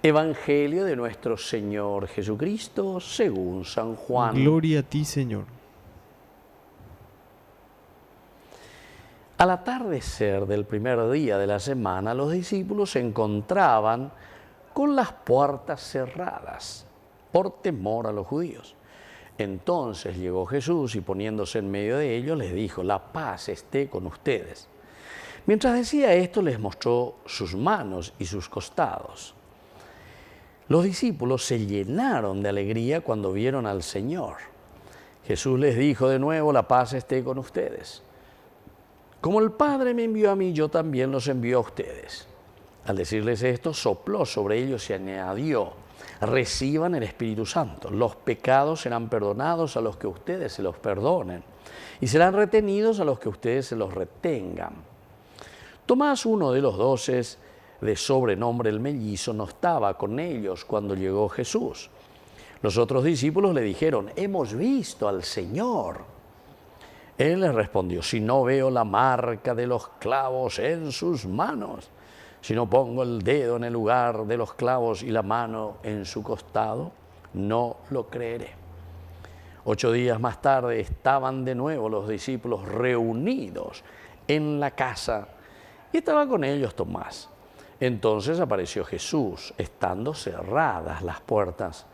Evangelio de nuestro Señor Jesucristo según San Juan. Gloria a ti, Señor. Al atardecer del primer día de la semana, los discípulos se encontraban con las puertas cerradas por temor a los judíos. Entonces llegó Jesús y poniéndose en medio de ellos les dijo: la paz esté con ustedes. Mientras decía esto, les mostró sus manos y sus costados. Los discípulos se llenaron de alegría cuando vieron al Señor. Jesús les dijo de nuevo: la paz esté con ustedes. Como el Padre me envió a mí, yo también los envío a ustedes. Al decirles esto, sopló sobre ellos y añadió: reciban el Espíritu Santo. Los pecados serán perdonados a los que ustedes se los perdonen, y serán retenidos a los que ustedes se los retengan. Tomás, uno de los 12, de sobrenombre el mellizo, no estaba con ellos cuando llegó Jesús. Los otros discípulos le dijeron: hemos visto al Señor. Él les respondió: si no veo la marca de los clavos en sus manos, si no pongo el dedo en el lugar de los clavos y la mano en su costado, no lo creeré. 8 días más tarde estaban de nuevo los discípulos reunidos en la casa y estaba con ellos Tomás. Entonces apareció Jesús, estando cerradas las puertas.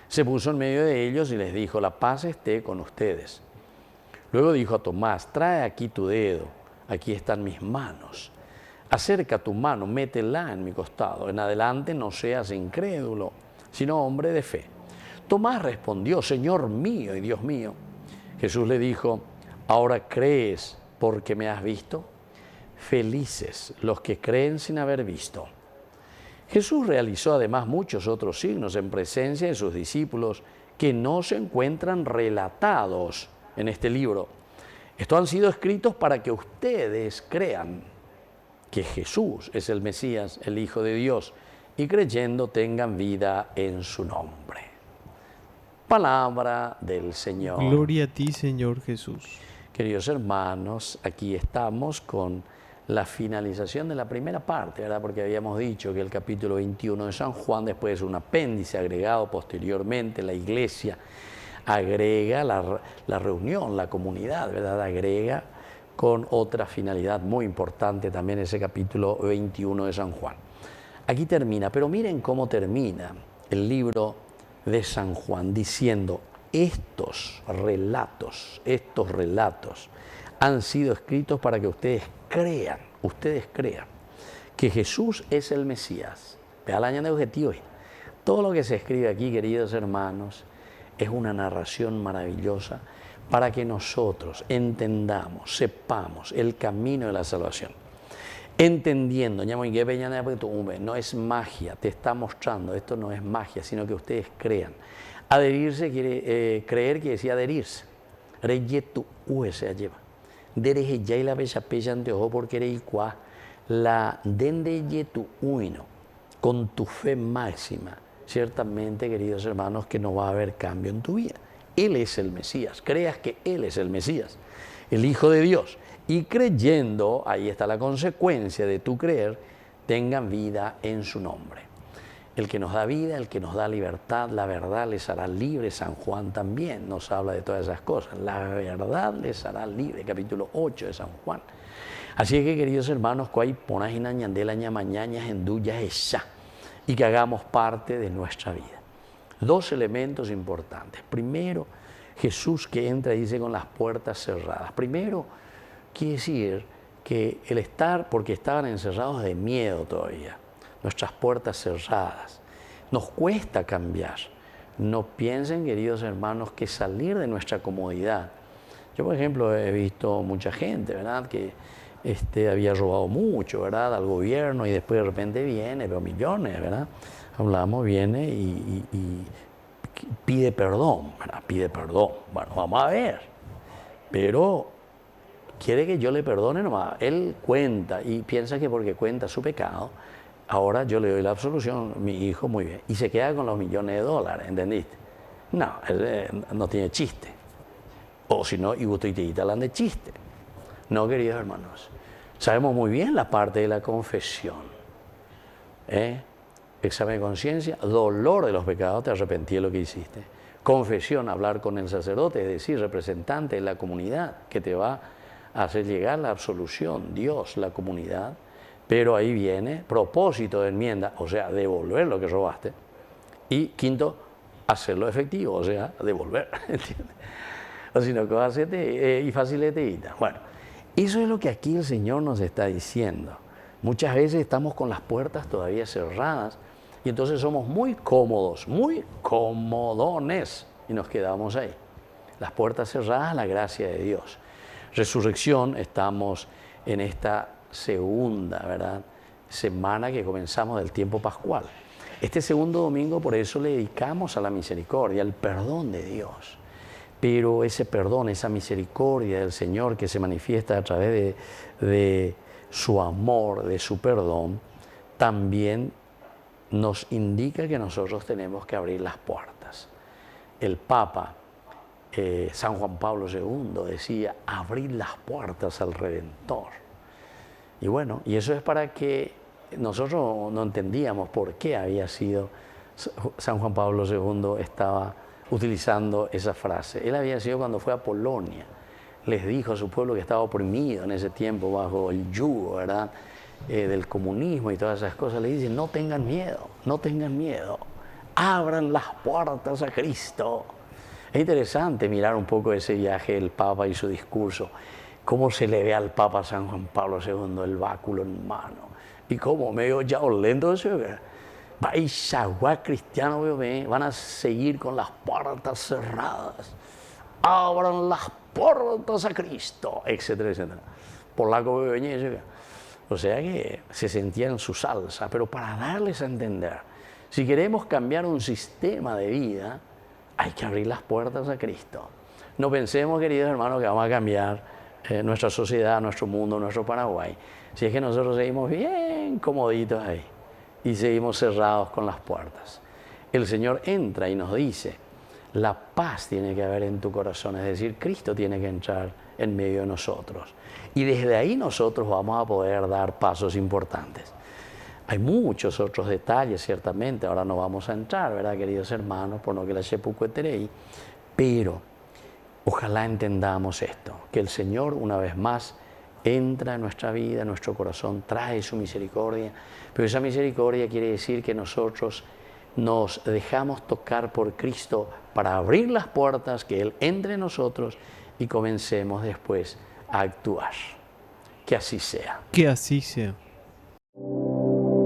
Se puso en medio de ellos y les dijo: la paz esté con ustedes. Luego dijo a Tomás: trae aquí tu dedo, aquí están mis manos. Acerca tu mano, métela en mi costado. En adelante no seas incrédulo, sino hombre de fe. Tomás respondió: Señor mío y Dios mío. Jesús le dijo: ¿ahora crees porque me has visto? Felices los que creen sin haber visto. Jesús realizó además muchos otros signos en presencia de sus discípulos que no se encuentran relatados en este libro. Estos han sido escritos para que ustedes crean que Jesús es el Mesías, el Hijo de Dios, y creyendo tengan vida en su nombre. Palabra del Señor. Gloria a ti, Señor Jesús. Queridos hermanos, aquí estamos con la finalización de la primera parte, ¿verdad? Porque habíamos dicho que el capítulo 21 de San Juan, después es un apéndice agregado posteriormente, la Iglesia agrega la reunión, la comunidad, ¿verdad? Agrega con otra finalidad muy importante también ese capítulo 21 de San Juan. Aquí termina, pero miren cómo termina el libro de San Juan, diciendo: estos relatos han sido escritos para que ustedes crean que Jesús es el Mesías. Vea la de objetivo. Todo lo que se escribe aquí, queridos hermanos, es una narración maravillosa para que nosotros entendamos, sepamos el camino de la salvación. Entendiendo, no es magia, te está mostrando, esto no es magia, sino que ustedes crean. Adherirse quiere, creer quiere decir adherirse. Reyetu se lleva. Dereje ya y la bella pella ante ojo porque eres igual. La dende yetu uino, con tu fe máxima, ciertamente, queridos hermanos, que no va a haber cambio en tu vida. Él es el Mesías, creas que Él es el Mesías, el Hijo de Dios. Y creyendo, ahí está la consecuencia de tu creer, tengan vida en su nombre. El que nos da vida, el que nos da libertad, la verdad les hará libre. San Juan también nos habla de todas esas cosas. La verdad les hará libre, capítulo 8 de San Juan. Así es que, queridos hermanos, y que hagamos parte de nuestra vida. 2 elementos importantes. Primero, Jesús que entra y dice con las puertas cerradas. Primero, quiere decir que el estar, porque estaban encerrados de miedo todavía, nuestras puertas cerradas, nos cuesta cambiar. No piensen, queridos hermanos, que salir de nuestra comodidad. Yo, por ejemplo, he visto mucha gente, ¿verdad?, que había robado mucho, ¿verdad?, al gobierno y después de repente viene, pero millones, ¿verdad? Hablamos, viene y pide perdón, ¿verdad? Pide perdón. Bueno, vamos a ver. Pero quiere que yo le perdone nomás. Él cuenta y piensa que porque cuenta su pecado, ahora yo le doy la absolución, mi hijo, muy bien. Y se queda con los millones de dólares, ¿entendiste? No, no tiene chiste. O si no, y usted te hablan de chiste. No, queridos hermanos. Sabemos muy bien la parte de la confesión. examen de conciencia, dolor de los pecados, te arrepentí de lo que hiciste. Confesión, hablar con el sacerdote, es decir, representante de la comunidad, que te va a hacer llegar la absolución, Dios, la comunidad. Pero ahí viene propósito de enmienda, o sea, devolver lo que robaste. Y quinto, hacerlo efectivo, o sea, devolver, ¿entiendes? O si no, hacete y facilitita. Bueno, eso es lo que aquí el Señor nos está diciendo. Muchas veces estamos con las puertas todavía cerradas y entonces somos muy cómodos, muy comodones y nos quedamos ahí. Las puertas cerradas, la gracia de Dios. Resurrección, estamos en esta segunda, ¿verdad?, semana que comenzamos del tiempo pascual. Este segundo domingo por eso le dedicamos a la misericordia, al perdón de Dios. Pero ese perdón, esa misericordia del Señor que se manifiesta a través de su amor, de su perdón, también nos indica que nosotros tenemos que abrir las puertas. El Papa San Juan Pablo II decía, abrir las puertas al Redentor. Y bueno, y eso es para que nosotros no entendíamos por qué había sido San Juan Pablo II estaba utilizando esa frase. Él había sido cuando fue a Polonia. Les dijo a su pueblo que estaba oprimido en ese tiempo bajo el yugo, ¿verdad?, del comunismo y todas esas cosas. Le dice, no tengan miedo, no tengan miedo. Abran las puertas a Cristo. Es interesante mirar un poco ese viaje del Papa y su discurso. Cómo se le ve al Papa San Juan Pablo II el báculo en mano. Y cómo medio ya lento eso. Cristianos van a seguir con las puertas cerradas. Abran las puertas a Cristo, etcétera, etcétera. Polaco venía. O sea que se sentía en su salsa, pero para darles a entender, si queremos cambiar un sistema de vida, hay que abrir las puertas a Cristo. No pensemos, queridos hermanos, que vamos a cambiar nuestra sociedad, nuestro mundo, nuestro Paraguay, si es que nosotros seguimos bien comoditos ahí y seguimos cerrados con las puertas. El Señor entra y nos dice, la paz tiene que haber en tu corazón, es decir, Cristo tiene que entrar en medio de nosotros. Y desde ahí nosotros vamos a poder dar pasos importantes. Hay muchos otros detalles, ciertamente, ahora no vamos a entrar, ¿verdad, queridos hermanos? Por no que la Shepucueterei, pero ojalá entendamos esto, que el Señor una vez más entra en nuestra vida, en nuestro corazón, trae su misericordia, pero esa misericordia quiere decir que nosotros nos dejamos tocar por Cristo para abrir las puertas, que Él entre en nosotros y comencemos después a actuar. Que así sea. Que así sea.